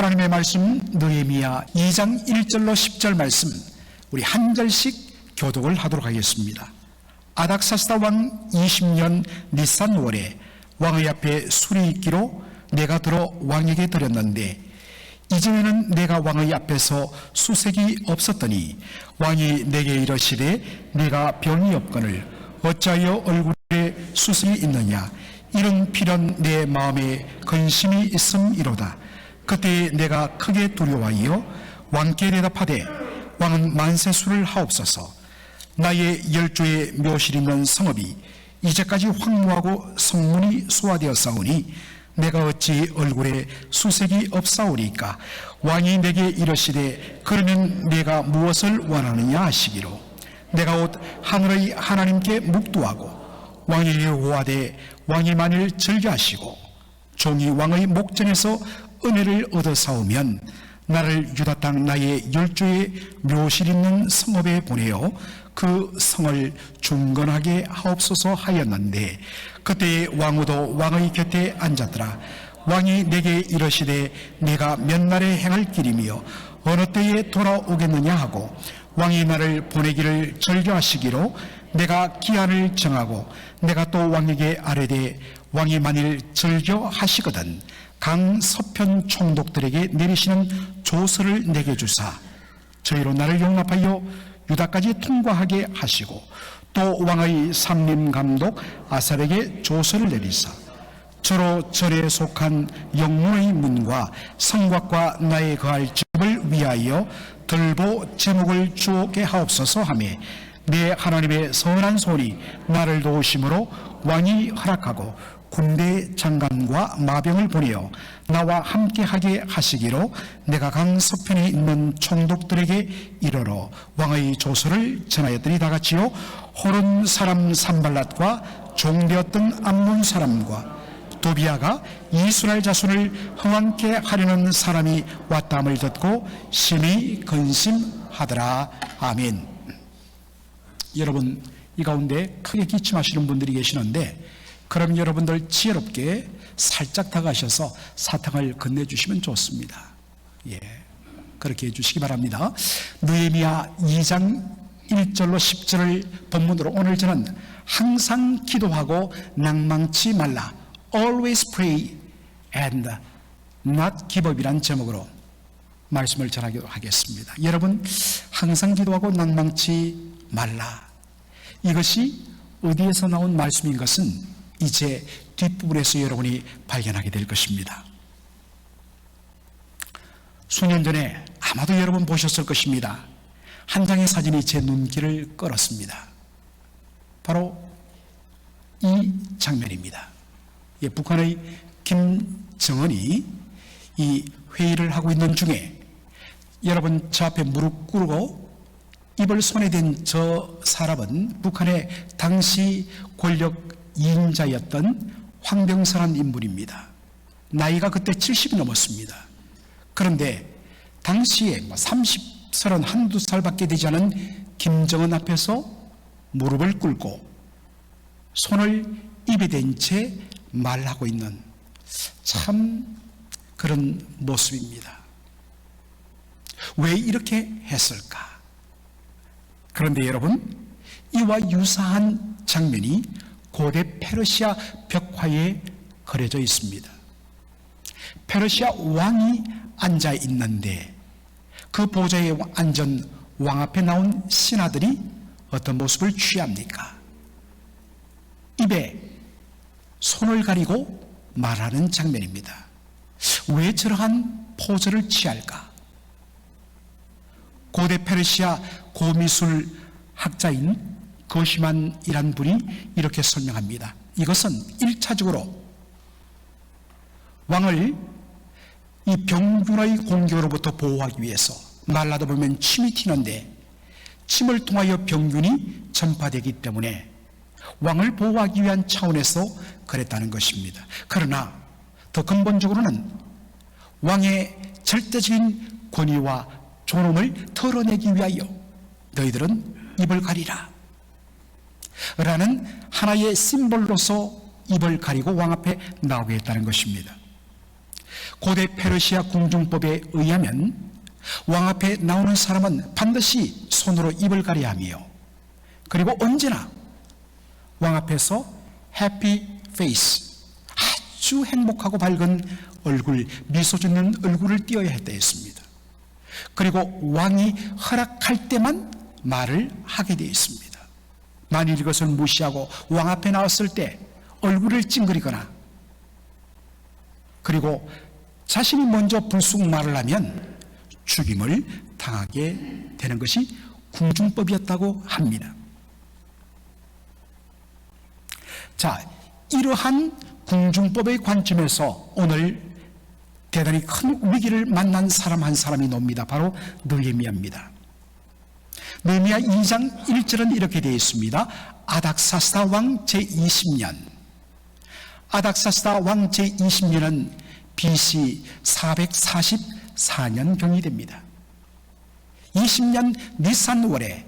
하나님의 말씀 느헤미야 2장 1절로 10절 말씀 우리 한 절씩 교독을 하도록 하겠습니다. 아닥사스다 왕 20년 니산월에 왕의 앞에 술이 있기로 내가 들어 왕에게 드렸는데 이전에는 내가 왕의 앞에서 수색이 없었더니 왕이 내게 이르시되 내가 병이 없거늘 어찌하여 얼굴에 수색이 있느냐 이런 필연 내 마음에 근심이 있음이로다. 그때 내가 크게 두려워하여 왕께 대답하되 왕은 만세 술을 하옵소서. 나의 10조의 묘실 있는 성읍이 이제까지 황무하고 성문이 수화되었사오니 내가 어찌 얼굴에 수색이 없사오리까. 왕이 내게 이르시되 그러면 내가 무엇을 원하느냐 하시기로 내가 곧 하늘의 하나님께 묵도하고 왕에게 고하되 왕이 만일 즐겨하시고 종이 왕의 목전에서 은혜를 얻어사오면 나를 유다 땅 나의 10조의 묘실 있는 성읍에 보내어 그 성을 중건하게 하옵소서 하였는데 그때 왕후도 왕의 곁에 앉았더라. 왕이 내게 이르시되 내가 몇 날에 행할 길이며 어느 때에 돌아오겠느냐 하고 왕이 나를 보내기를 절교하시기로 내가 기한을 정하고 내가 또 왕에게 아뢰되 왕이 만일 절교하시거든 강 서편 총독들에게 내리시는 조서를 내게 주사 저희로 나를 용납하여 유다까지 통과하게 하시고 또 왕의 삼림감독 아삽에게 조서를 내리사 저로 절에 속한 영문의 문과 성곽과 나의 거할 집을 위하여 들보 제목을 주게 하옵소서 하며 내 하나님의 선한 손이 나를 도우심으로 왕이 허락하고 군대 장관과 마병을 보내어 나와 함께하게 하시기로 내가 강 서편에 있는 총독들에게 이르러 왕의 조서를 전하였더니 다같이요 호른 사람 산발랏과 종되었던 암몬 사람과 도비아가 이스라엘 자손을 흥왕케 하려는 사람이 왔다함을 듣고 심히 근심하더라. 아멘. 여러분, 이 가운데 크게 기침하시는 분들이 계시는데 그럼 여러분들 지혜롭게 살짝 다가가셔서 사탕을 건네주시면 좋습니다. 예, 그렇게 해주시기 바랍니다. 느헤미야 2장 1절로 10절을 본문으로 오늘 저는 항상 기도하고 낭망치 말라 Always pray and not give up 이란 제목으로 말씀을 전하도록 하겠습니다. 여러분 항상 기도하고 낭망치 말라. 이것이 어디에서 나온 말씀인 것은 이제 뒷부분에서 여러분이 발견하게 될 것입니다. 수년 전에 아마도 여러분 보셨을 것입니다. 한 장의 사진이 제 눈길을 끌었습니다. 바로 이 장면입니다. 예, 북한의 김정은이 이 회의를 하고 있는 중에 여러분 저 앞에 무릎 꿇고 입을 손에 댄 저 사람은 북한의 당시 권력 2인자였던 황병선한 인물입니다. 나이가 그때 70이 넘었습니다. 그런데 당시에 32살밖에 되지 않은 김정은 앞에서 무릎을 꿇고 손을 입에 댄 채 말하고 있는 참 그런 모습입니다. 왜 이렇게 했을까? 그런데 여러분, 이와 유사한 장면이 고대 페르시아 벽화에 그려져 있습니다. 페르시아 왕이 앉아 있는데 그 보좌에 앉은 왕 앞에 나온 신하들이 어떤 모습을 취합니까? 입에 손을 가리고 말하는 장면입니다. 왜 저러한 포즈를 취할까? 고대 페르시아 고미술 학자인 거시만이란 분이 이렇게 설명합니다. 이것은 1차적으로 왕을 이 병균의 공격으로부터 보호하기 위해서 말라다 보면 침이 튀는데 침을 통하여 병균이 전파되기 때문에 왕을 보호하기 위한 차원에서 그랬다는 것입니다. 그러나 더 근본적으로는 왕의 절대적인 권위와 존엄을 털어내기 위하여 너희들은 입을 가리라 라는 하나의 심볼로서 입을 가리고 왕 앞에 나오게 했다는 것입니다. 고대 페르시아 궁중법에 의하면 왕 앞에 나오는 사람은 반드시 손으로 입을 가려야 하며, 그리고 언제나 왕 앞에서 해피 페이스, 아주 행복하고 밝은 얼굴, 미소 짓는 얼굴을 띄어야 했다 했습니다. 그리고 왕이 허락할 때만 말을 하게 되어 있습니다. 만일 이것을 무시하고 왕 앞에 나왔을 때 얼굴을 찡그리거나, 그리고 자신이 먼저 불쑥 말을 하면 죽임을 당하게 되는 것이 궁중법이었다고 합니다. 자, 이러한 궁중법의 관점에서 오늘 대단히 큰 위기를 만난 사람 한 사람이 나옵니다. 바로 느헤미야입니다. 느헤미야 2장 1절은 이렇게 되어 있습니다. 아닥사스다 왕 제20년. 아닥사스다 왕 제20년은 BC 444년경이 됩니다. 20년 니산월에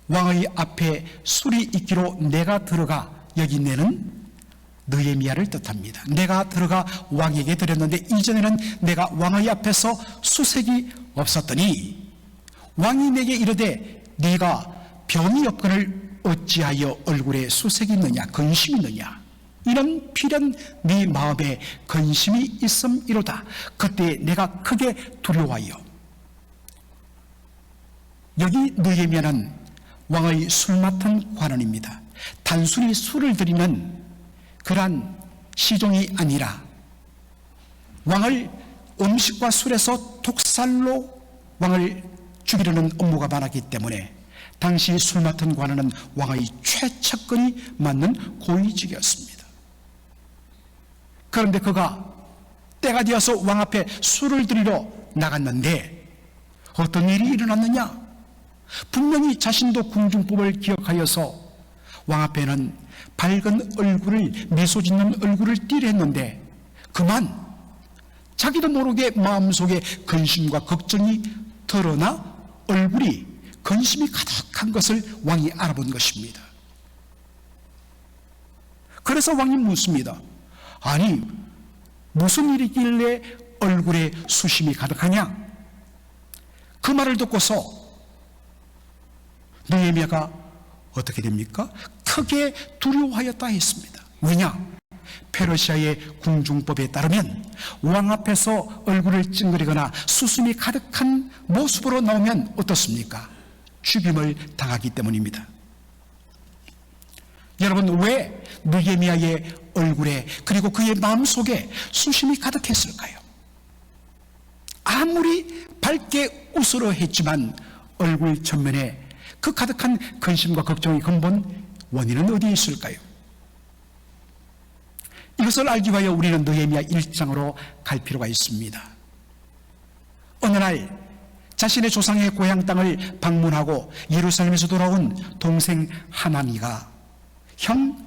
왕의 앞에 술이 있기로 내가 들어가, 여기 내는 느헤미야를 뜻합니다. 내가 들어가 왕에게 드렸는데 이전에는 내가 왕의 앞에서 수색이 없었더니 왕이 내게 이르되 네가 병이 없거늘 어찌하여 얼굴에 수색이 있느냐, 근심이 있느냐, 이런 필연 네 마음에 근심이 있음이로다. 그때 내가 크게 두려워하여. 여기 느헤미야는 왕의 술 맡은 관원입니다. 단순히 술을 드리는 그러한 시종이 아니라 왕을 음식과 술에서 독살로 왕을 죽이려는 업무가 많았기 때문에 당시 술 맡은 관원은 왕의 최측근이 맞는 고위직이었습니다. 그런데 그가 때가 되어서 왕 앞에 술을 드리러 나갔는데 어떤 일이 일어났느냐? 분명히 자신도 궁중법을 기억하여서 왕 앞에는 밝은 얼굴을, 미소 짓는 얼굴을 띠려 했는데 그만 자기도 모르게 마음속에 근심과 걱정이 드러나 얼굴이 근심이 가득한 것을 왕이 알아본 것입니다. 그래서 왕이 묻습니다. 아니, 무슨 일이길래 얼굴에 수심이 가득하냐? 그 말을 듣고서 느헤미야가 어떻게 됩니까? 크게 두려워하였다 했습니다. 왜냐? 페르시아의 궁중법에 따르면 왕 앞에서 얼굴을 찡그리거나 수심이 가득한 모습으로 나오면 어떻습니까? 죽임을 당하기 때문입니다. 여러분, 왜 느헤미야의 얼굴에 그리고 그의 마음속에 수심이 가득했을까요? 아무리 밝게 웃으려 했지만 얼굴 전면에 그 가득한 근심과 걱정의 근본 원인은 어디에 있을까요? 이것을 알기 위하여 우리는 느헤미야 1장으로 갈 필요가 있습니다. 어느 날 자신의 조상의 고향 땅을 방문하고 예루살렘에서 돌아온 동생 하나니가 형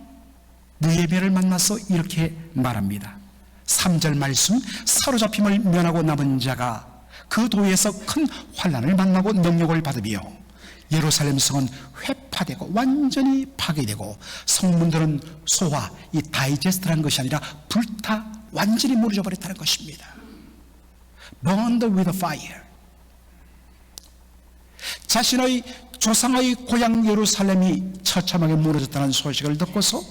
느헤미야를 만나서 이렇게 말합니다. 3절 말씀, 사로잡힘을 면하고 남은 자가 그 도에서 큰 환난을 만나고 능력을 받으며 예루살렘 성은 회파되고 완전히 파괴되고 성문들은 소화, 이 다이제스트라는 것이 아니라 불타 완전히 무너져 버렸다는 것입니다. Burned with fire. 자신의 조상의 고향 예루살렘이 처참하게 무너졌다는 소식을 듣고서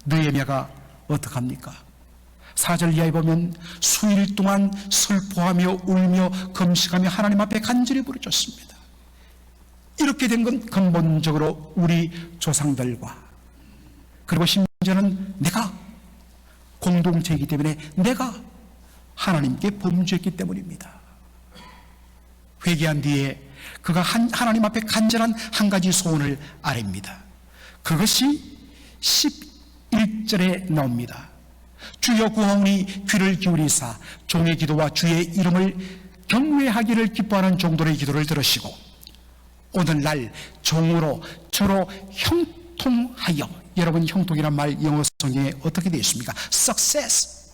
느헤미야가 어떡합니까? 4절 이하에 보면 수일 동안 슬퍼하며 울며 금식하며 하나님 앞에 간절히 부르짖습니다. 이렇게 된 건 근본적으로 우리 조상들과 그리고 심지어는 내가 공동체이기 때문에 내가 하나님께 범죄했기 때문입니다. 회개한 뒤에 그가 하나님 앞에 간절한 한 가지 소원을 아뢰입니다. 그것이 11절에 나옵니다. 주여 구하오니 귀를 기울이사 종의 기도와 주의 이름을 경외하기를 기뻐하는 종들의 기도를 들으시고 오늘날 종으로 주로 형통하여, 여러분 형통이란 말 영어 성경에 어떻게 되어 있습니까? Success,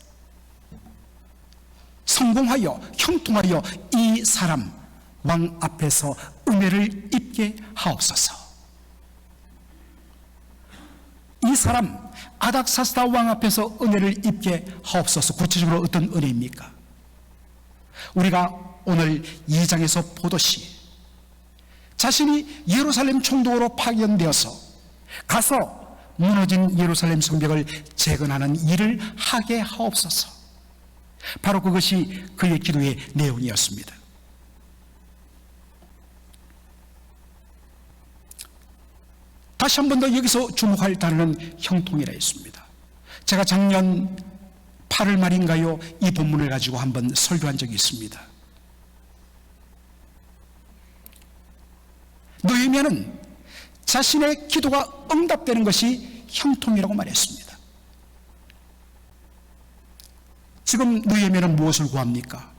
성공하여 형통하여 이 사람 왕 앞에서 은혜를 입게 하옵소서. 이 사람 아닥사스다 왕 앞에서 은혜를 입게 하옵소서. 구체적으로 어떤 은혜입니까? 우리가 오늘 2장에서 보듯이 자신이 예루살렘 총독으로 파견되어서 가서 무너진 예루살렘 성벽을 재건하는 일을 하게 하옵소서. 바로 그것이 그의 기도의 내용이었습니다. 다시 한 번 더 여기서 주목할 단어는 형통이라 했습니다. 제가 작년 8월 말인가요? 이 본문을 가지고 한번 설교한 적이 있습니다. 느헤미야는 자신의 기도가 응답되는 것이 형통이라고 말했습니다. 지금 느헤미야는 무엇을 구합니까?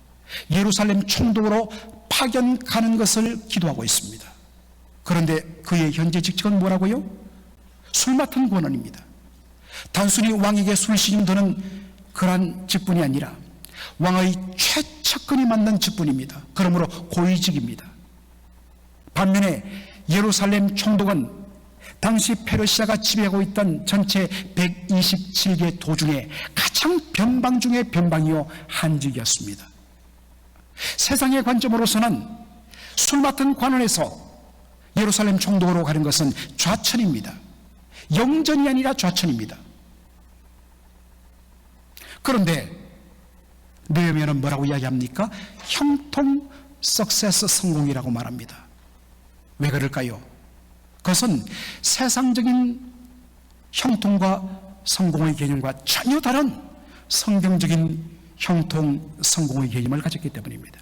예루살렘 총독으로 파견 가는 것을 기도하고 있습니다. 그런데 그의 현재 직책은 뭐라고요? 술 맡은 권원입니다. 단순히 왕에게 술 시중드는 그러한 직분이 아니라 왕의 최측근이 맡는 직분입니다. 그러므로 고위직입니다. 반면에 예루살렘 총독은 당시 페르시아가 지배하고 있던 전체 127개 도 중에 가장 변방 중의 변방이요 한직이었습니다. 세상의 관점으로서는 술 맡은 관원에서 예루살렘 총독으로 가는 것은 좌천입니다. 영전이 아니라 좌천입니다. 그런데 느헤미야는 뭐라고 이야기합니까? 형통 석세스 성공이라고 말합니다. 왜 그럴까요? 그것은 세상적인 형통과 성공의 개념과 전혀 다른 성경적인 형통, 성공의 개념을 가졌기 때문입니다.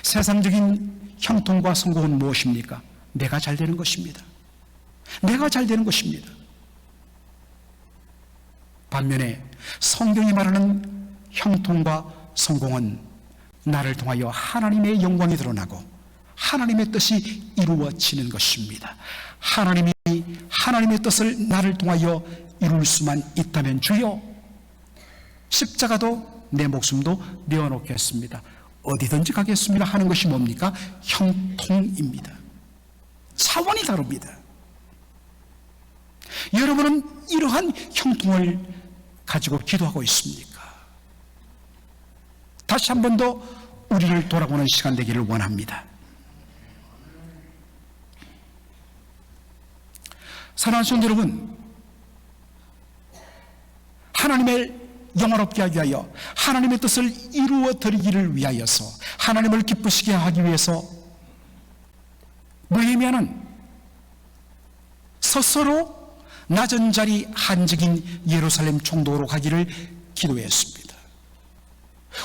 세상적인 형통과 성공은 무엇입니까? 내가 잘 되는 것입니다. 내가 잘 되는 것입니다. 반면에 성경이 말하는 형통과 성공은 나를 통하여 하나님의 영광이 드러나고 하나님의 뜻이 이루어지는 것입니다. 하나님이 하나님의 뜻을 나를 통하여 이룰 수만 있다면 주여 십자가도 내 목숨도 내어놓겠습니다. 어디든지 가겠습니다 하는 것이 뭡니까? 형통입니다. 차원이 다릅니다. 여러분은 이러한 형통을 가지고 기도하고 있습니까? 다시 한 번 더 우리를 돌아보는 시간 되기를 원합니다. 사랑하는 성도 여러분, 하나님을 영화롭게 하기 위하여 하나님의 뜻을 이루어 드리기를 위하여서 하나님을 기쁘시게 하기 위해서 느헤미야는 스스로 낮은 자리 한직인 예루살렘 총독으로 가기를 기도했습니다.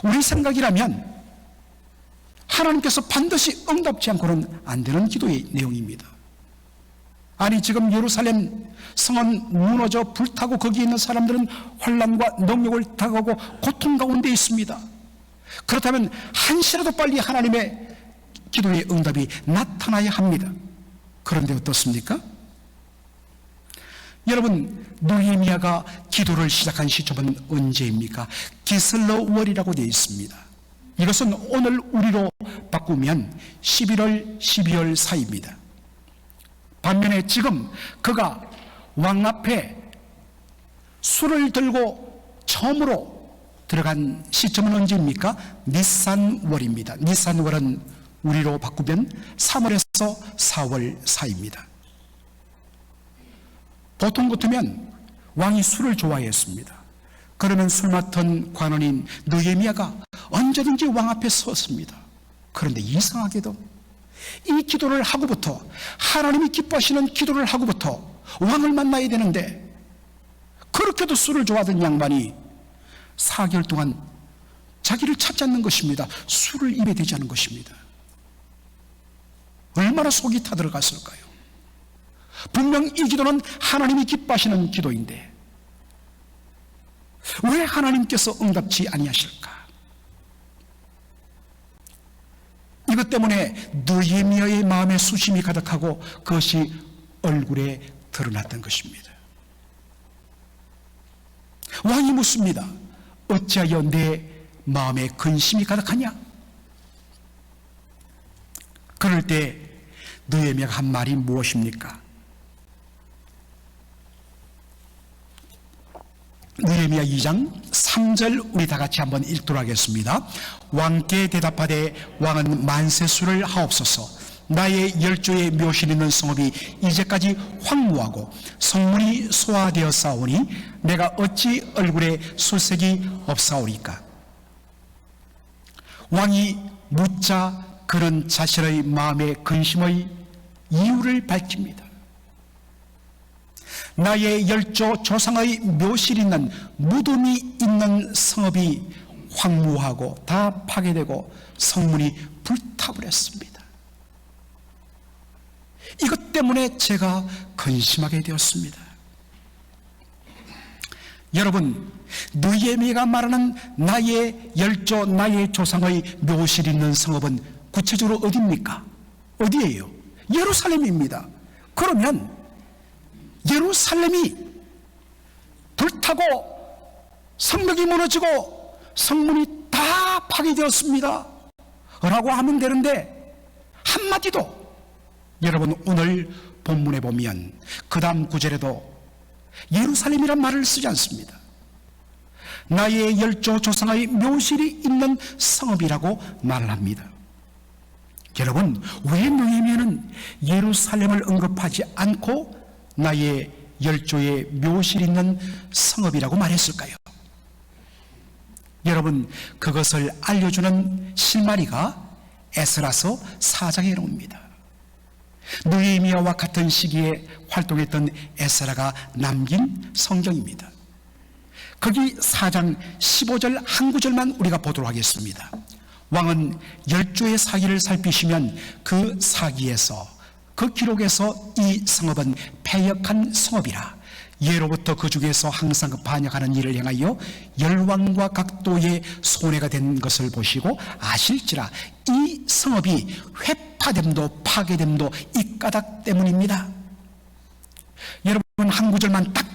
우리 생각이라면 하나님께서 반드시 응답지 않고는 안 되는 기도의 내용입니다. 아니 지금 예루살렘 성은 무너져 불타고 거기에 있는 사람들은 환난과 능욕을 당하고 고통 가운데 있습니다. 그렇다면 한시라도 빨리 하나님의 기도의 응답이 나타나야 합니다. 그런데 어떻습니까? 여러분, 느헤미야가 기도를 시작한 시점은 언제입니까? 기슬러월이라고 되어 있습니다. 이것은 오늘 우리로 바꾸면 11월, 12월 사이입니다. 반면에 지금 그가 왕 앞에 술을 들고 처음으로 들어간 시점은 언제입니까? 니산월입니다. 니산월은 우리로 바꾸면 3월에서 4월 사이입니다. 보통 같으면 왕이 술을 좋아했습니다. 그러면 술 맡은 관원인 느헤미야가 언제든지 왕 앞에 섰습니다. 그런데 이상하게도 이 기도를 하고부터 하나님이 기뻐하시는 기도를 하고부터 왕을 만나야 되는데 그렇게도 술을 좋아하던 양반이 4개월 동안 자기를 찾지 않는 것입니다. 술을 입에 대지 않은 것입니다. 얼마나 속이 타들어갔을까요? 분명 이 기도는 하나님이 기뻐하시는 기도인데 왜 하나님께서 응답지 아니하실까? 이것 때문에 느헤미야의 마음에 수심이 가득하고 그것이 얼굴에 드러났던 것입니다. 왕이 묻습니다. 어찌하여 내 마음에 근심이 가득하냐? 그럴 때 느헤미야가 한 말이 무엇입니까? 느헤미야 2장 3절 우리 다 같이 한번 읽도록 하겠습니다. 왕께 대답하되 왕은 만세수를 하옵소서. 나의 열조의 묘실 있는 성읍이 이제까지 황무하고 성문이 소화되었사오니 내가 어찌 얼굴에 술색이 없사오리까. 왕이 묻자 그는 자신의 마음의 근심의 이유를 밝힙니다. 나의 열조 조상의 묘실 있는 무덤이 있는 성읍이 황무하고 다 파괴되고 성문이 불타버렸습니다. 이것 때문에 제가 근심하게 되었습니다. 여러분, 느헤미야가 말하는 나의 열조, 나의 조상의 묘실 있는 성읍은 구체적으로 어디입니까? 어디예요? 예루살렘입니다. 그러면 예루살렘이 불타고 성벽이 무너지고 성문이 다 파괴되었습니다 라고 하면 되는데, 한마디도 여러분 오늘 본문에 보면 그 다음 구절에도 예루살렘이란 말을 쓰지 않습니다. 나의 열조 조상의 묘실이 있는 성읍이라고 말을 합니다. 여러분, 왜 느헤미야는 예루살렘을 언급하지 않고 나의 열조의 묘실 있는 성읍이라고 말했을까요? 여러분, 그것을 알려주는 실마리가 에스라서 4장에 나옵니다. 느헤미야와 같은 시기에 활동했던 에스라가 남긴 성경입니다. 거기 4장 15절 한 구절만 우리가 보도록 하겠습니다. 왕은 열조의 사기를 살피시면 그 사기에서, 그 기록에서 이 성읍은 패역한 성읍이라 예로부터 그 중에서 항상 반역하는 일을 행하여 열왕과 각도의 손해가 된 것을 보시고 아실지라 이 성읍이 회파됨도 파괴됨도 이 까닭 때문입니다. 여러분, 한 구절만 딱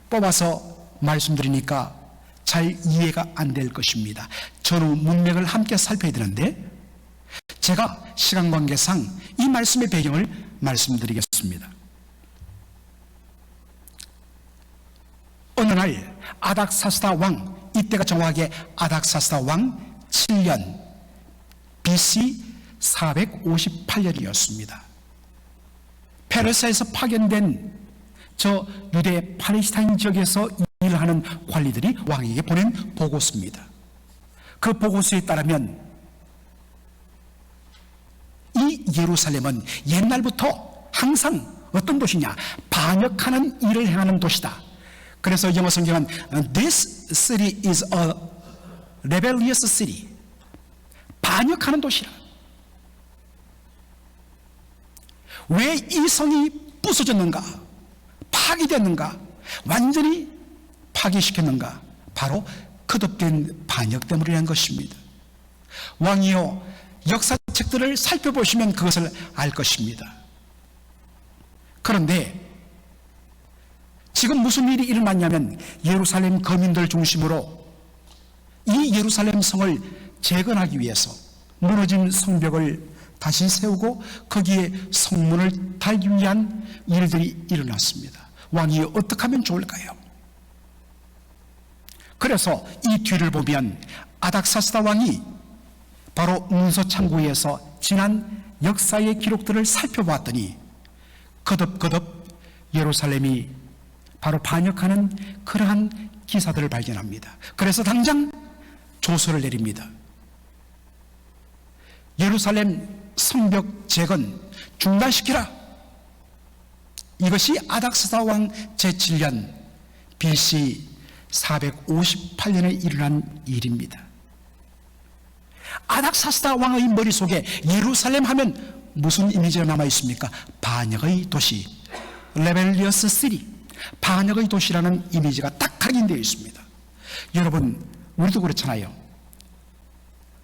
뽑아서 말씀드리니까 잘 이해가 안 될 것입니다. 전후 문맥을 함께 살펴야 되는데 제가 시간 관계상 이 말씀의 배경을 말씀드리겠습니다. 어느 날 아닥사스다 왕, 이때가 정확하게 아닥사스다 왕 7년 BC 458년이었습니다. 페르시아에서 파견된 저 유대 팔레스타인 지역에서 일을 하는 관리들이 왕에게 보낸 보고서입니다. 그 보고서에 따르면 이 예루살렘은 옛날부터 항상 어떤 도시냐, 반역하는 일을 행하는 도시다. 그래서 영어 성경은 This city is a rebellious city. 반역하는 도시라. 왜 이 성이 부서졌는가, 파괴됐는가, 완전히 파괴시켰는가? 바로 거듭된 반역 때문이라는 것입니다. 왕이요, 역사책들을 살펴보시면 그것을 알 것입니다. 그런데 지금 무슨 일이 일어났냐면 예루살렘 거민들 중심으로 이 예루살렘 성을 재건하기 위해서 무너진 성벽을 다시 세우고 거기에 성문을 달기 위한 일들이 일어났습니다. 왕이 어떻게 하면 좋을까요? 그래서 이 뒤를 보면 아닥사스다 왕이 바로 문서창고에서 지난 역사의 기록들을 살펴봤더니 거듭거듭 예루살렘이 바로 반역하는 그러한 기사들을 발견합니다. 그래서 당장 조서를 내립니다. 예루살렘 성벽 재건 중단시키라. 이것이 아닥사스다 왕 제7년 BC 458년에 일어난 일입니다. 아닥사스다 왕의 머릿속에 예루살렘 하면 무슨 이미지가 남아있습니까? 반역의 도시, 레벨리어스 시리, 반역의 도시라는 이미지가 딱 각인되어 있습니다. 여러분, 우리도 그렇잖아요.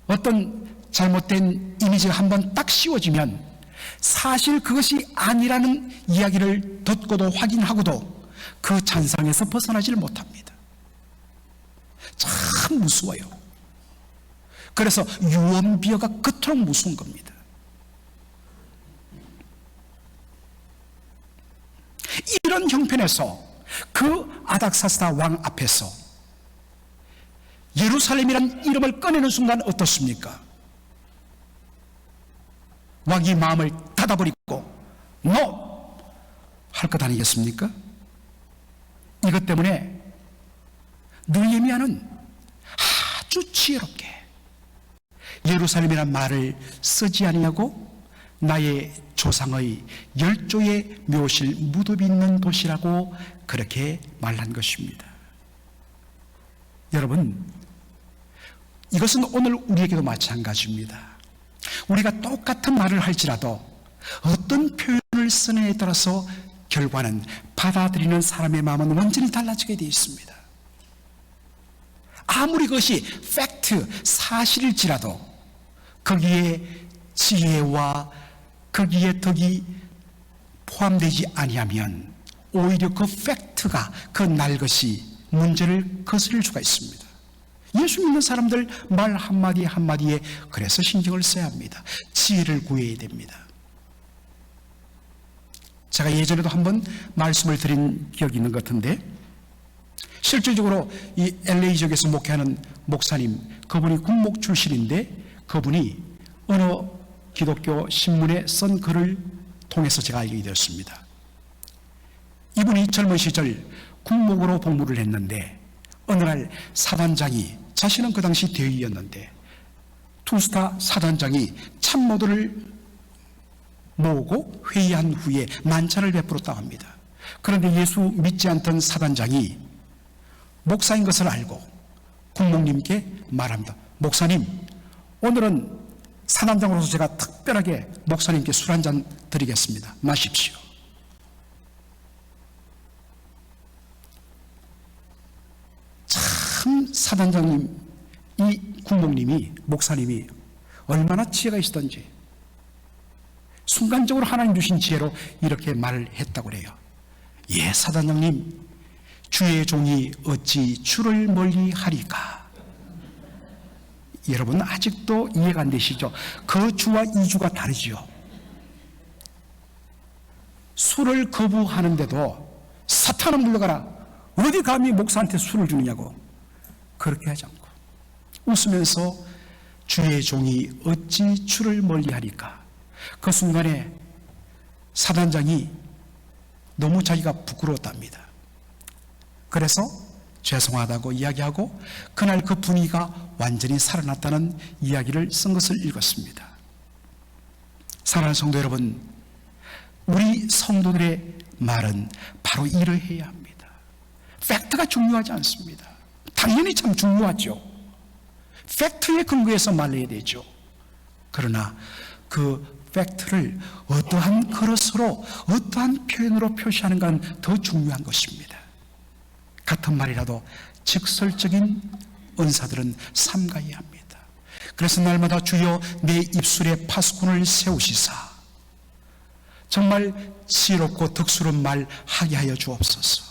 어떤 잘못된 이미지가 한번 딱 씌워지면 사실 그것이 아니라는 이야기를 듣고도 확인하고도 그 잔상에서 벗어나지를 못합니다. 참 무서워요. 그래서 유언비어가 그토록 무서운 겁니다. 이런 형편에서 그 아닥사스다 왕 앞에서 예루살렘이란 이름을 꺼내는 순간 어떻습니까? 왕이 마음을 닫아버리고 NO! 할 것 아니겠습니까? 이것 때문에 느헤미야는 아주 지혜롭게 예루살렘이란 말을 쓰지 아니하고 나의 조상의 열조의 묘실 무덤이 있는 도시라고 그렇게 말한 것입니다. 여러분, 이것은 오늘 우리에게도 마찬가지입니다. 우리가 똑같은 말을 할지라도 어떤 표현을 쓰느냐에 따라서 결과는 받아들이는 사람의 마음은 완전히 달라지게 되어 있습니다. 아무리 그것이 팩트, 사실일지라도 거기에 지혜와 거기에 덕이 포함되지 아니하면 오히려 그 팩트가 그 날것이 문제를 거스릴 수가 있습니다. 예수 믿는 사람들 말 한마디 한마디에 그래서 신경을 써야 합니다. 지혜를 구해야 됩니다. 제가 예전에도 한번 말씀을 드린 기억이 있는 것 같은데, 실질적으로 이 LA 지역에서 목회하는 목사님, 그분이 군목 출신인데 그분이 어느 기독교 신문에 쓴 글을 통해서 제가 알게 되었습니다. 이분이 젊은 시절 군목으로 복무를 했는데 어느 날 사단장이, 자신은 그 당시 대위였는데 투스타 사단장이 참모들을 모으고 회의한 후에 만찬을 베풀었다고 합니다. 그런데 예수 믿지 않던 사단장이 목사인 것을 알고 군목님께 말합니다. 목사님, 오늘은 사단장으로서 제가 특별하게 목사님께 술 한잔 드리겠습니다. 마십시오. 참 사단장님, 이 군목님이, 목사님이 얼마나 지혜가 있었던지 순간적으로 하나님 주신 지혜로 이렇게 말을 했다고 그래요. 예, 사단장님, 주의 종이 어찌 주를 멀리 하리까? 여러분 아직도 이해가 안 되시죠? 그 주와 이 주가 다르죠. 술을 거부하는데도 사탄은 물러가라, 어디 감히 목사한테 술을 주느냐고 그렇게 하지 않고 웃으면서 주의 종이 어찌 주를 멀리 하리까? 그 순간에 사단장이 너무 자기가 부끄러웠답니다. 그래서 죄송하다고 이야기하고 그날 그 분위기가 완전히 살아났다는 이야기를 쓴 것을 읽었습니다. 사랑하는 성도 여러분, 우리 성도들의 말은 바로 이러해야 합니다. 팩트가 중요하지 않습니다. 당연히 참 중요하죠. 팩트에 근거해서 말해야 되죠. 그러나 그 팩트를 어떠한 그릇으로, 어떠한 표현으로 표시하는가는 더 중요한 것입니다. 같은 말이라도 직설적인 은사들은 삼가해야 합니다. 그래서 날마다 주여 내 입술에 파수꾼을 세우시사 정말 지혜롭고 덕스러운 말 하게 하여 주옵소서.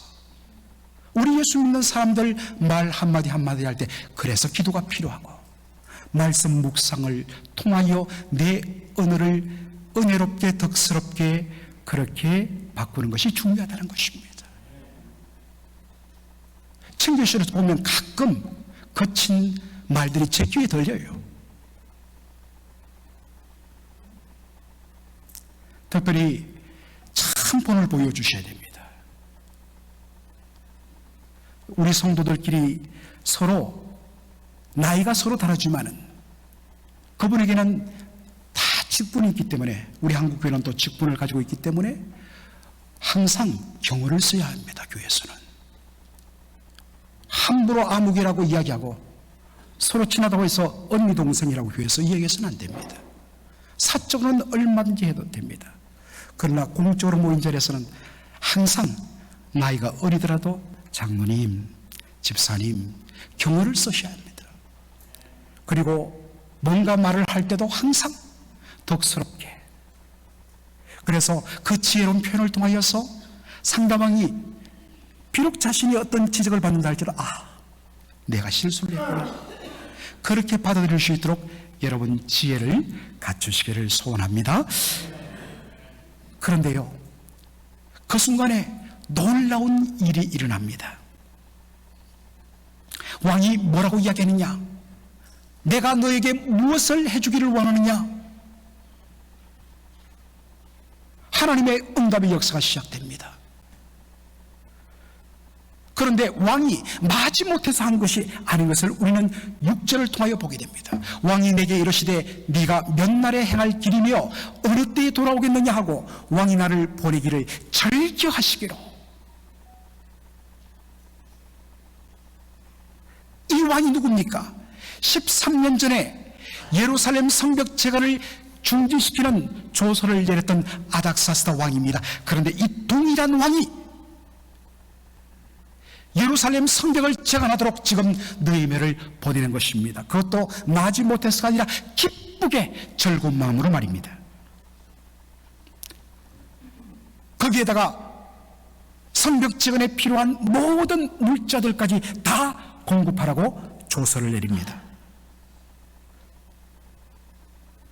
우리 예수 믿는 사람들 말 한마디 한마디 할 때 그래서 기도가 필요하고 말씀 묵상을 통하여 내 언어를 은혜롭게 덕스럽게 그렇게 바꾸는 것이 중요하다는 것입니다. 친교실에서 보면 가끔 거친 말들이 제 귀에 들려요. 특별히 참 본을 보여주셔야 됩니다. 우리 성도들끼리 서로 나이가 서로 다르지만은 그분에게는 다 직분이 있기 때문에, 우리 한국교회는 또 직분을 가지고 있기 때문에 항상 경어를 써야 합니다. 교회에서는 함부로 아무개라고 이야기하고 서로 친하다고 해서 언니 동생이라고 교회에서 이야기해서는 안 됩니다. 사적으로는 얼마든지 해도 됩니다. 그러나 공적으로 모인 자리에서는 항상 나이가 어리더라도 장로님, 집사님, 경어를 쓰셔야 합니다. 그리고 뭔가 말을 할 때도 항상 덕스럽게, 그래서 그 지혜로운 표현을 통하여서 상대방이 비록 자신이 어떤 지적을 받는다 할지라도 내가 실수를 했구나, 그렇게 받아들일 수 있도록 여러분 지혜를 갖추시기를 소원합니다. 그런데요, 그 순간에 놀라운 일이 일어납니다. 왕이 뭐라고 이야기하느냐? 내가 너에게 무엇을 해주기를 원하느냐? 하나님의 응답의 역사가 시작됩니다. 그런데 왕이 마지못해서 한 것이 아닌 것을 우리는 6절을 통하여 보게 됩니다. 왕이 내게 이르시되 네가 몇 날에 행할 길이며 어느 때에 돌아오겠느냐 하고 왕이 나를 보내기를 절기하시기로. 이 왕이 누굽니까? 13년 전에 예루살렘 성벽 재건을 중지시키는 조서를 내렸던 아닥사스다 왕입니다. 그런데 이 동일한 왕이 예루살렘 성벽을 재건하도록 지금 느헤미야를 보내는 것입니다. 그것도 나지 못해서가 아니라 기쁘게 즐거운 마음으로 말입니다. 거기에다가 성벽 재건에 필요한 모든 물자들까지 다 공급하라고 조서를 내립니다.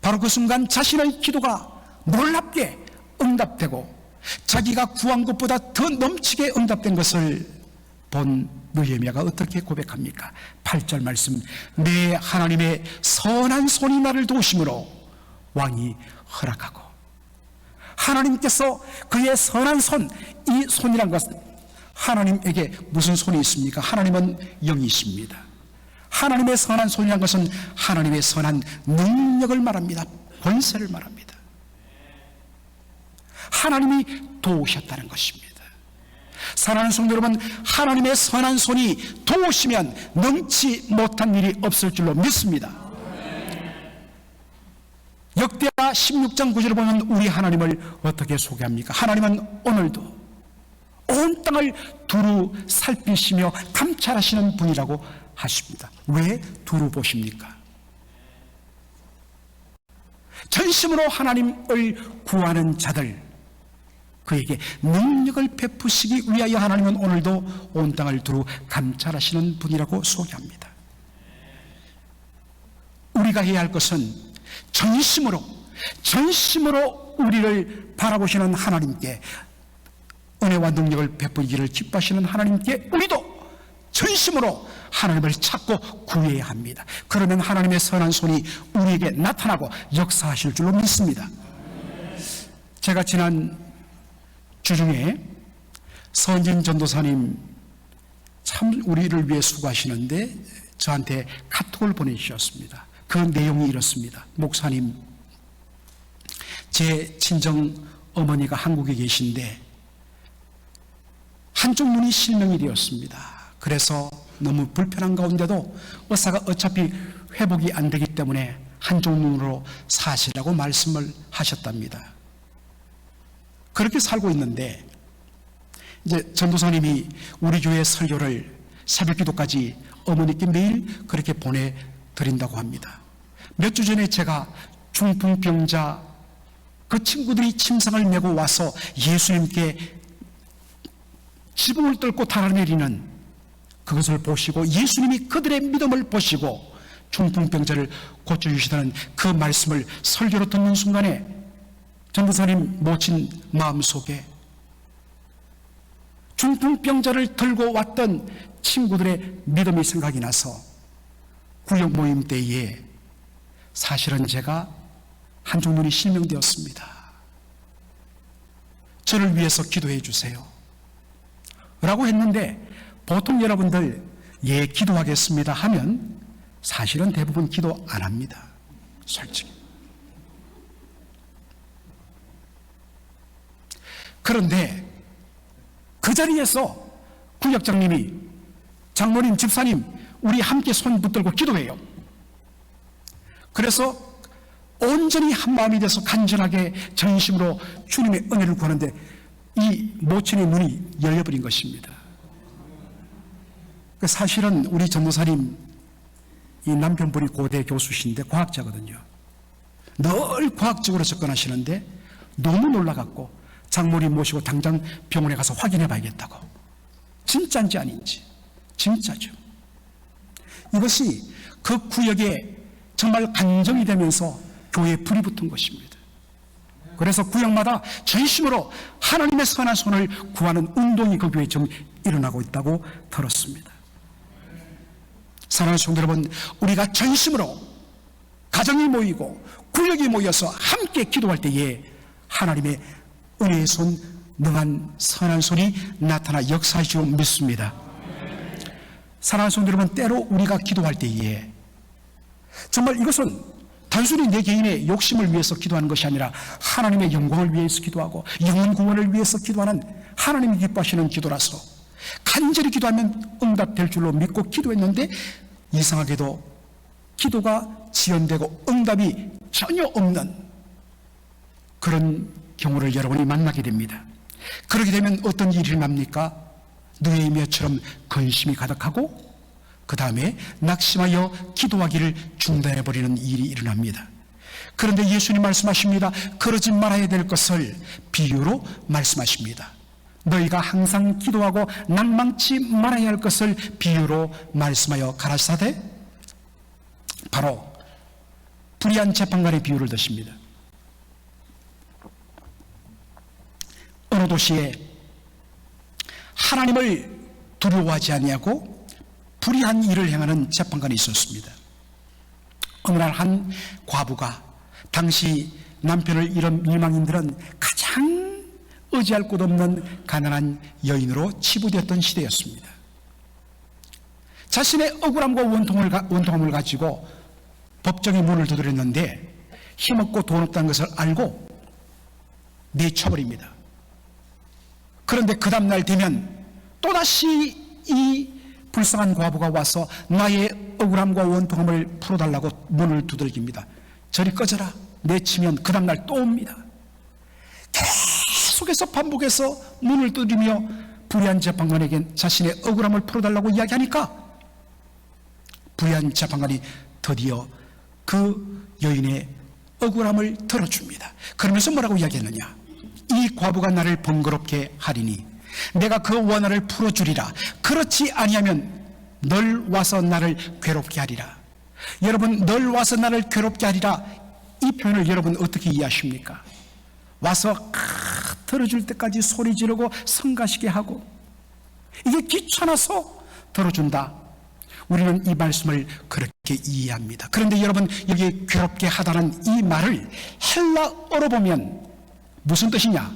바로 그 순간 자신의 기도가 놀랍게 응답되고 자기가 구한 것보다 더 넘치게 응답된 것을 본 느헤미야가 어떻게 고백합니까? 8절 말씀, 내 하나님의 선한 손이 나를 도우심으로 왕이 허락하고. 하나님께서 그의 선한 손, 이 손이란 것은 하나님에게 무슨 손이 있습니까? 하나님은 영이십니다. 하나님의 선한 손이란 것은 하나님의 선한 능력을 말합니다. 권세를 말합니다. 하나님이 도우셨다는 것입니다. 사랑하는 성도 여러분, 하나님의 선한 손이 도우시면 능치 못한 일이 없을 줄로 믿습니다. 역대하 16장 9절을 보면 우리 하나님을 어떻게 소개합니까? 하나님은 오늘도 온 땅을 두루 살피시며 감찰하시는 분이라고 하십니다. 왜 두루 보십니까? 전심으로 하나님을 구하는 자들, 그에게 능력을 베푸시기 위하여 하나님은 오늘도 온 땅을 두루 감찰하시는 분이라고 소개합니다. 우리가 해야 할 것은 전심으로 우리를 바라보시는 하나님께, 은혜와 능력을 베푸기를 기뻐하시는 하나님께 우리도 전심으로 하나님을 찾고 구해야 합니다. 그러면 하나님의 선한 손이 우리에게 나타나고 역사하실 줄로 믿습니다. 제가 지난 주중에 선진 전도사님 참 우리를 위해 수고하시는데 저한테 카톡을 보내주셨습니다. 그 내용이 이렇습니다. 목사님, 제 친정 어머니가 한국에 계신데 한쪽 눈이 실명이 되었습니다. 그래서 너무 불편한 가운데도 의사가 어차피 회복이 안 되기 때문에 한쪽 눈으로 사시라고 말씀을 하셨답니다. 그렇게 살고 있는데 이제 전도사님이 우리 교회 설교를 새벽 기도까지 어머니께 매일 그렇게 보내드린다고 합니다. 몇 주 전에 제가 중풍병자 그 친구들이 침상을 메고 와서 예수님께 지붕을 뚫고 달아내리는 그것을 보시고 예수님이 그들의 믿음을 보시고 중풍병자를 고쳐주시다는 그 말씀을 설교로 듣는 순간에 전도사님 모친 마음속에 중풍병자를 들고 왔던 친구들의 믿음이 생각이 나서 구역 모임 때에 사실은 제가 한쪽 눈이 실명되었습니다. 저를 위해서 기도해 주세요 라고 했는데, 보통 여러분들 예 기도하겠습니다 하면 사실은 대부분 기도 안 합니다. 솔직히. 그런데 그 자리에서 구역장님이 장모님, 집사님 우리 함께 손 붙들고 기도해요. 그래서 온전히 한 마음이 돼서 간절하게 전심으로 주님의 은혜를 구하는데 이 모친의 눈이 열려버린 것입니다. 사실은 우리 전도사님 이 남편분이 고대 교수신데 과학자거든요. 늘 과학적으로 접근하시는데 너무 놀라갖고 장모님 모시고 당장 병원에 가서 확인해 봐야겠다고. 진짜인지 아닌지. 진짜죠. 이것이 그 구역에 정말 간정이 되면서 교회에 불이 붙은 것입니다. 그래서 구역마다 전심으로 하나님의 선한 손을 구하는 운동이 그 교회에 좀 일어나고 있다고 들었습니다. 사랑하는 성도 여러분, 우리가 전심으로 가정이 모이고 구역이 모여서 함께 기도할 때에 하나님의 은혜의 손, 능한 선한 손이 나타나 역사할 줄 믿습니다. 사랑하는 성도 여러분, 때로 우리가 기도할 때에 정말 이것은 단순히 내 개인의 욕심을 위해서 기도하는 것이 아니라 하나님의 영광을 위해서 기도하고 영혼 구원을 위해서 기도하는 하나님이 기뻐하시는 기도라서 간절히 기도하면 응답될 줄로 믿고 기도했는데 이상하게도 기도가 지연되고 응답이 전혀 없는 그런 경우를 여러분이 만나게 됩니다. 그렇게 되면 어떤 일이 일어납니까? 느헤미야처럼 근심이 가득하고 그 다음에 낙심하여 기도하기를 중단해버리는 일이 일어납니다. 그런데 예수님 말씀하십니다. 그러지 말아야 될 것을 비유로 말씀하십니다. 너희가 항상 기도하고 낭망치 말아야 할 것을 비유로 말씀하여 가라사대 바로 불의한 재판관의 비유를 드십니다. 어느 도시에 하나님을 두려워하지 아니하고 불의한 일을 행하는 재판관이 있었습니다. 어느 날 한 과부가 당시 남편을 잃은 밀망인들은 가장 의지할 곳 없는 가난한 여인으로 치부되었던 시대였습니다. 자신의 억울함과 원통함을 가지고 법정의 문을 두드렸는데 힘없고 돈 없다는 것을 알고 내쳐버립니다. 그런데 그 다음날 되면 또다시 이 불쌍한 과부가 와서 나의 억울함과 원통함을 풀어달라고 문을 두들깁니다. 저리 꺼져라. 내치면 그 다음날 또 옵니다. 계속해서 반복해서 문을 두드리며 불의한 재판관에게 자신의 억울함을 풀어달라고 이야기하니까 불의한 재판관이 드디어 그 여인의 억울함을 들어줍니다. 그러면서 뭐라고 이야기했느냐? 이 과부가 나를 번거롭게 하리니 내가 그 원한을 풀어주리라. 그렇지 아니하면 널 와서 나를 괴롭게 하리라. 여러분, 널 와서 나를 괴롭게 하리라, 이 표현을 여러분 어떻게 이해하십니까? 와서 들어줄 때까지 소리 지르고 성가시게 하고 이게 귀찮아서 들어준다. 우리는 이 말씀을 그렇게 이해합니다. 그런데 여러분, 여기 괴롭게 하다는 이 말을 헬라어로 보면 무슨 뜻이냐?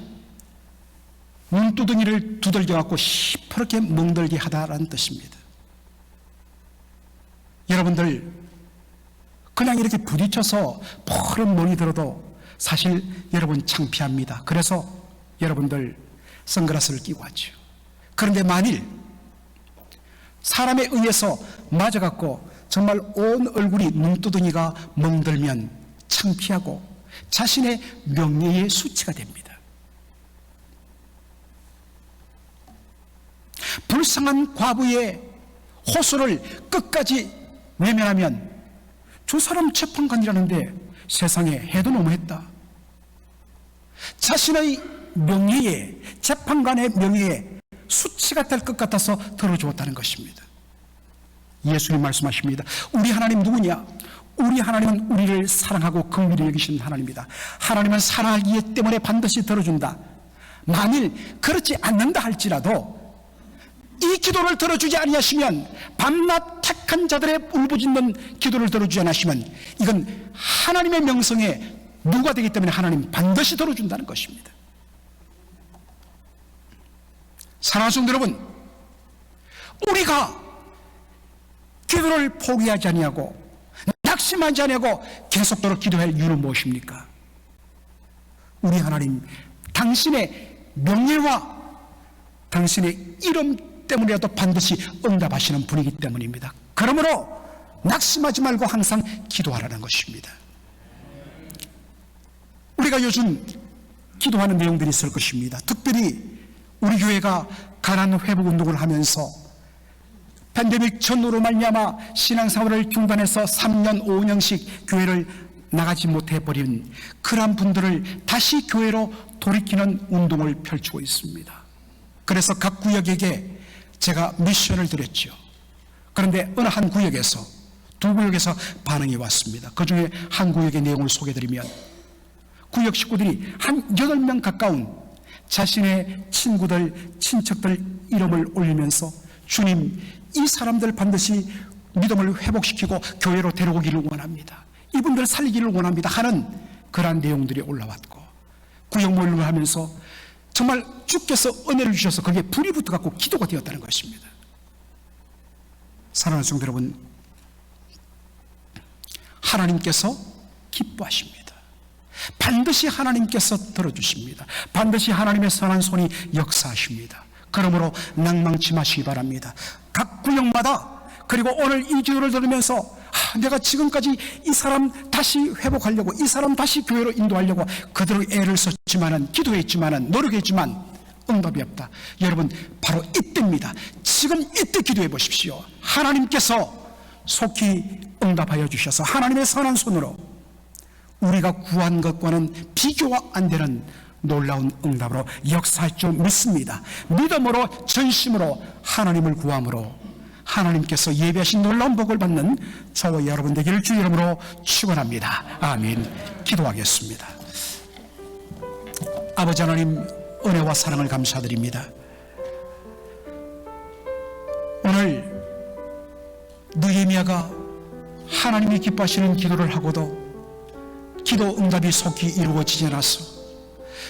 눈두덩이를 두들겨갖고 시퍼렇게 멍들게 하다라는 뜻입니다. 여러분들, 그냥 이렇게 부딪혀서 푸른 멍이 들어도 사실 여러분 창피합니다. 그래서 여러분들 선글라스를 끼고 왔죠. 그런데 만일 사람에 의해서 맞아갖고 정말 온 얼굴이 눈두덩이가 멍들면 창피하고 자신의 명예의 수치가 됩니다. 불쌍한 과부의 호소를 끝까지 외면하면 저 사람 재판관이라는데 세상에 해도 너무했다. 자신의 명예에, 재판관의 명예에 수치가 될 것 같아서 들어주었다는 것입니다. 예수님 말씀하십니다. 우리 하나님 누구냐? 우리 하나님은 우리를 사랑하고 긍휼히 여기시는 하나님입니다. 하나님은 사랑하기 때문에 반드시 들어준다. 만일 그렇지 않는다 할지라도 이 기도를 들어주지 아니하시면, 밤낮 택한 자들의 울부짖는 기도를 들어주지 않으시면 이건 하나님의 명성에 누가 되기 때문에 하나님 반드시 들어준다는 것입니다. 사랑하는 성도 여러분, 우리가 기도를 포기하지 아니하고 낙심하지 아니하고 계속적으로 기도할 이유는 무엇입니까? 우리 하나님, 당신의 명예와 당신의 이름 때문이라도 반드시 응답하시는 분이기 때문입니다. 그러므로 낙심하지 말고 항상 기도하라는 것입니다. 우리가 요즘 기도하는 내용들이 있을 것입니다. 특별히 우리 교회가 가난 회복 운동을 하면서 팬데믹 전후로 말미암아 신앙생활을 중단해서 3년 5년씩 교회를 나가지 못해버린 그런 분들을 다시 교회로 돌이키는 운동을 펼치고 있습니다. 그래서 각 구역에게 제가 미션을 드렸죠. 그런데 어느 한 구역에서, 두 구역에서 반응이 왔습니다. 그 중에 한 구역의 내용을 소개해드리면, 구역 식구들이 한 8명 가까운 자신의 친구들, 친척들 이름을 올리면서 주님, 이 사람들 반드시 믿음을 회복시키고 교회로 데려오기를 원합니다. 이분들 살리기를 원합니다 하는 그러한 내용들이 올라왔고, 구역 모임을 하면서 정말 주께서 은혜를 주셔서 거기에 불이 붙어갖고 기도가 되었다는 것입니다. 사랑하는 성도 여러분, 하나님께서 기뻐하십니다. 반드시 하나님께서 들어주십니다. 반드시 하나님의 선한 손이 역사하십니다. 그러므로 낭망치 마시기 바랍니다. 각 구역마다, 그리고 오늘 이 기도를 들으면서 내가 지금까지 이 사람 다시 회복하려고, 이 사람 다시 교회로 인도하려고 그대로 애를 썼지만은, 기도했지만은, 노력했지만 응답이 없다. 여러분, 바로 이때입니다. 지금 이때 기도해 보십시오. 하나님께서 속히 응답하여 주셔서 하나님의 선한 손으로 우리가 구한 것과는 비교가 안 되는 놀라운 응답으로 역사할 줄 믿습니다. 믿음으로, 전심으로 하나님을 구함으로 하나님께서 예비하신 놀라운 복을 받는 저와 여러분 되기를 주 이름으로 축원합니다. 아멘. 기도하겠습니다. 아버지 하나님, 은혜와 사랑을 감사드립니다. 오늘 느헤미야가 하나님이 기뻐하시는 기도를 하고도 기도 응답이 속히 이루어지지 않아서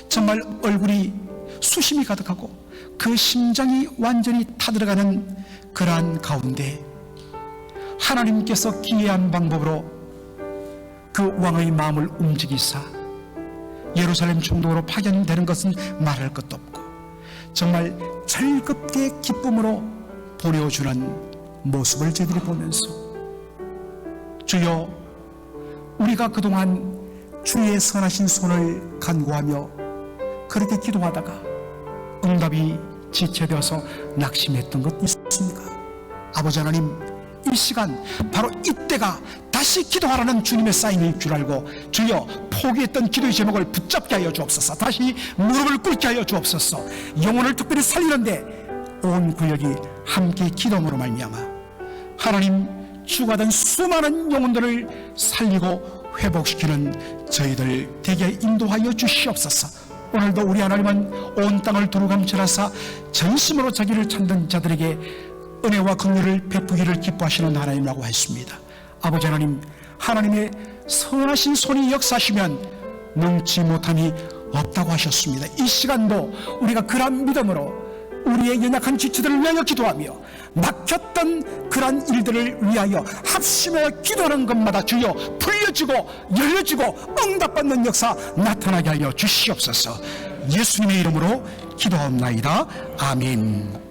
정말 얼굴이 수심이 가득하고 그 심장이 완전히 타들어가는 그러한 가운데 하나님께서 기이한 방법으로 그 왕의 마음을 움직이사 예루살렘 총독으로 파견되는 것은 말할 것도 없고 정말 즐겁게 기쁨으로 보내어주는 모습을 저희들이 보면서, 주여, 우리가 그동안 주의 선하신 손을 간구하며 그렇게 기도하다가 응답이 지체되어서 낙심했던 것 있습니까? 아버지 하나님, 이 시간 바로 이때가 다시 기도하라는 주님의 사인일 줄 알고 주여, 포기했던 기도의 제목을 붙잡게 하여 주옵소서. 다시 무릎을 꿇게 하여 주옵소서. 영혼을 특별히 살리는데 온 구역이 함께 기도함으로 말미암아 하나님, 죽어가던 수많은 영혼들을 살리고 회복시키는 저희들 되게 인도하여 주시옵소서. 오늘도 우리 하나님은 온 땅을 두루 감찰하사 전심으로 자기를 찾는 자들에게 은혜와 긍휼을 베푸기를 기뻐하시는 하나님이라고 했습니다. 아버지 하나님, 하나님의 선하신 손이 역사하시면 능치 못함이 없다고 하셨습니다. 이 시간도 우리가 그러한 믿음으로 우리의 연약한 지체들을 위하여 기도하며 막혔던 그러한 일들을 위하여 합심하여 기도하는 것마다 주여 풀려지고 열려지고 응답받는 역사 나타나게 하여 주시옵소서. 예수님의 이름으로 기도하옵나이다. 아멘.